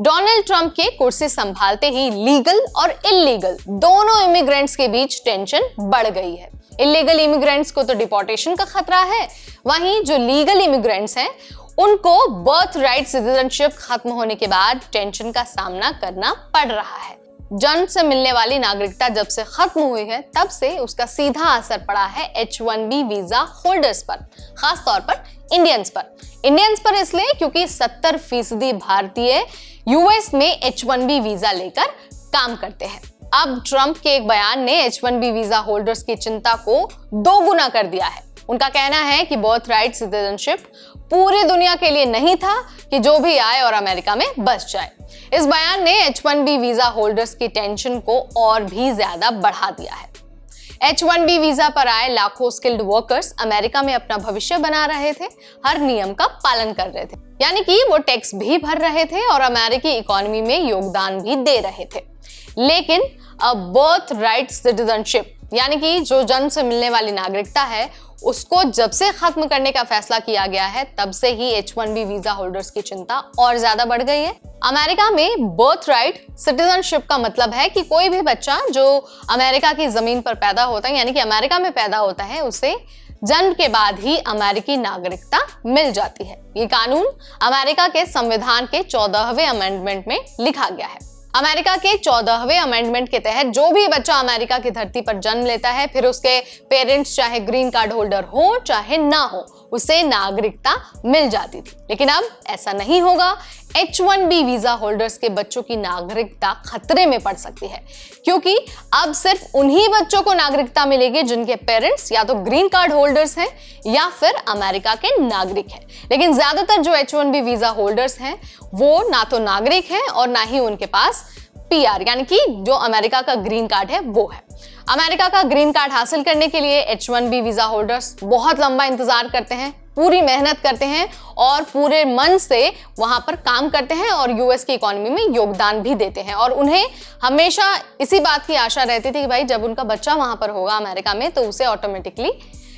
Donald Trump के कुर्सी संभालते ही लीगल और इल्लीगल दोनों इमिग्रेंट्स के बीच टेंशन बढ़ गई है। इल्लीगल इमिग्रेंट्स को तो डिपोर्टेशन का खतरा है, वहीं जो लीगल इमिग्रेंट्स हैं उनको बर्थ राइट सिटीजनशिप खत्म होने के बाद टेंशन का सामना करना पड़ रहा है। जन्म से मिलने वाली नागरिकता जब से खत्म हुई है तब से उसका सीधा असर पड़ा है H1B वीजा होल्डर्स पर, खास तौर पर इंडियंस पर इसलिए क्योंकि 70% भारतीय यूएस में H1B वीजा लेकर काम करते हैं। अब ट्रंप के एक बयान ने H1B वीजा होल्डर्स की चिंता को दोगुना कर दिया है। उनका कहना है कि बर्थ राइट सिटीजनशिप पूरी दुनिया के लिए नहीं था कि जो भी आए और अमेरिका में बस जाए। इस बयान ने H1B वीजा होल्डर्स की टेंशन को और भी ज्यादा बढ़ा दिया है। H1B वीजा पर आए लाखों स्किल्ड वर्कर्स अमेरिका में अपना भविष्य बना रहे थे, हर नियम का पालन कर रहे थे, यानी कि वो टैक्स भी भर रहे थे और अमेरिकी इकोनॉमी में योगदान भी दे रहे थे। लेकिन अब बर्थ राइट सिटीजनशिप यानी कि जो जन्म से मिलने वाली नागरिकता है उसको जब से खत्म करने का फैसला किया गया है तब से ही H1B वीजा होल्डर्स की चिंता और ज्यादा बढ़ गई है। अमेरिका में बर्थ राइट सिटीजनशिप का मतलब है कि कोई भी बच्चा जो अमेरिका की जमीन पर पैदा होता है यानी कि अमेरिका में पैदा होता है उसे जन्म के बाद ही अमेरिकी नागरिकता मिल जाती है। ये कानून अमेरिका के संविधान के 14वें अमेंडमेंट में लिखा गया है। अमेरिका के 14वें अमेंडमेंट के तहत जो भी बच्चा अमेरिका की धरती पर जन्म लेता है फिर उसके पेरेंट्स चाहे ग्रीन कार्ड होल्डर हो चाहे ना हो उसे नागरिकता मिल जाती थी। लेकिन अब ऐसा नहीं होगा। H1B वीजा होल्डर्स के बच्चों की नागरिकता खतरे में पड़ सकती है क्योंकि अब सिर्फ उन्हीं बच्चों को नागरिकता मिलेगी जिनके पेरेंट्स या तो ग्रीन कार्ड होल्डर्स हैं या फिर अमेरिका के नागरिक हैं। लेकिन ज्यादातर जो H1B वीजा होल्डर्स हैं वो ना तो नागरिक हैं और ना ही उनके पास PR यानी कि जो अमेरिका का ग्रीन कार्ड है वो है। अमेरिका का ग्रीन कार्ड हासिल करने के लिए H1B वीजा होल्डर्स बहुत लंबा इंतजार करते हैं, पूरी मेहनत करते हैं और पूरे मन से वहां पर काम करते हैं और यूएस की इकोनॉमी में योगदान भी देते हैं और उन्हें हमेशा इसी बात की आशा रहती थी कि भाई जब उनका बच्चा वहां पर होगा अमेरिका में तो उसे ऑटोमेटिकली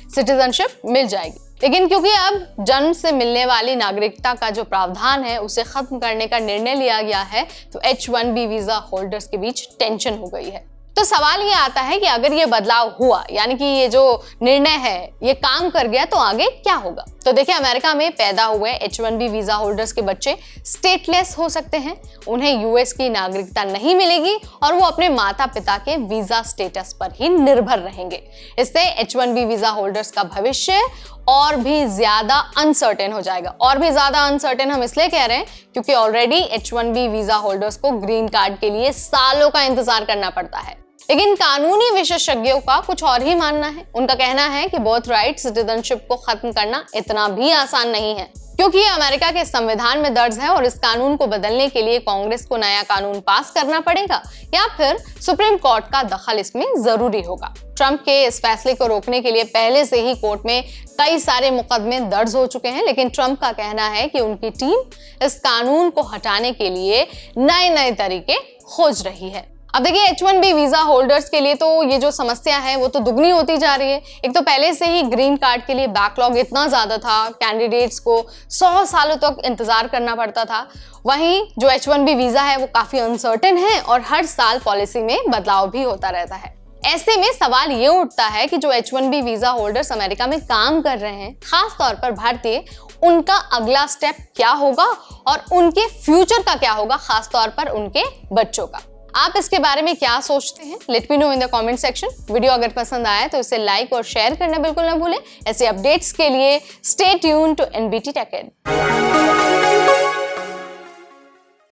सिटीजनशिप मिल जाएगी। लेकिन क्योंकि अब जन्म से मिलने वाली नागरिकता का जो प्रावधान है उसे खत्म करने का निर्णय लिया गया है तो H1B वीजा होल्डर्स के बीच टेंशन हो गई है। तो सवाल ये आता है कि अगर ये बदलाव हुआ यानी कि ये जो निर्णय है ये काम कर गया तो आगे क्या होगा। तो देखिए अमेरिका में पैदा हुए H1B वीजा होल्डर्स के बच्चे स्टेटलेस हो सकते हैं, उन्हें यूएस की नागरिकता नहीं मिलेगी और वो अपने माता पिता के वीजा स्टेटस पर ही निर्भर रहेंगे। इससे H1B वीजा होल्डर्स का भविष्य और भी ज्यादा अनसर्टेन हो जाएगा। और भी ज्यादा अनसर्टेन हम इसलिए कह रहे हैं क्योंकि ऑलरेडी H1B वीजा होल्डर्स को ग्रीन कार्ड के लिए सालों का इंतजार करना पड़ता है। लेकिन कानूनी विशेषज्ञों का कुछ और ही मानना है। उनका कहना है कि बर्थ राइट सिटीजनशिप को खत्म करना इतना भी आसान नहीं है क्योंकि ये अमेरिका के संविधान में दर्ज है और इस कानून को बदलने के लिए कांग्रेस को नया कानून पास करना पड़ेगा या फिर सुप्रीम कोर्ट का दखल इसमें जरूरी होगा। ट्रंप के इस फैसले को रोकने के लिए पहले से ही कोर्ट में कई सारे मुकदमे दर्ज हो चुके हैं, लेकिन ट्रंप का कहना है कि उनकी टीम इस कानून को हटाने के लिए नए तरीके खोज रही है। अब देखिए H1B वीजा होल्डर्स के लिए तो ये जो समस्या है वो तो दुगनी होती जा रही है। एक तो पहले से ही ग्रीन कार्ड के लिए बैकलॉग इतना ज्यादा था, कैंडिडेट्स को 100 सालों तक इंतजार करना पड़ता था। वहीं जो H1B वीजा है वो काफी अनसर्टेन है और हर साल पॉलिसी में बदलाव भी होता रहता है। ऐसे में सवाल ये उठता है कि जो H1B वीजा होल्डर्स अमेरिका में काम कर रहे हैं, खास तौर पर भारतीय, उनका अगला स्टेप क्या होगा और उनके फ्यूचर का क्या होगा, खास तौर पर उनके बच्चों का। आप इसके बारे में क्या सोचते हैं? Let me know in the comment section. Video अगर पसंद आया तो इसे लाइक और शेयर करना बिल्कुल ना भूलें। ऐसे अपडेट्स के लिए stay tuned to NBT Tech Ed।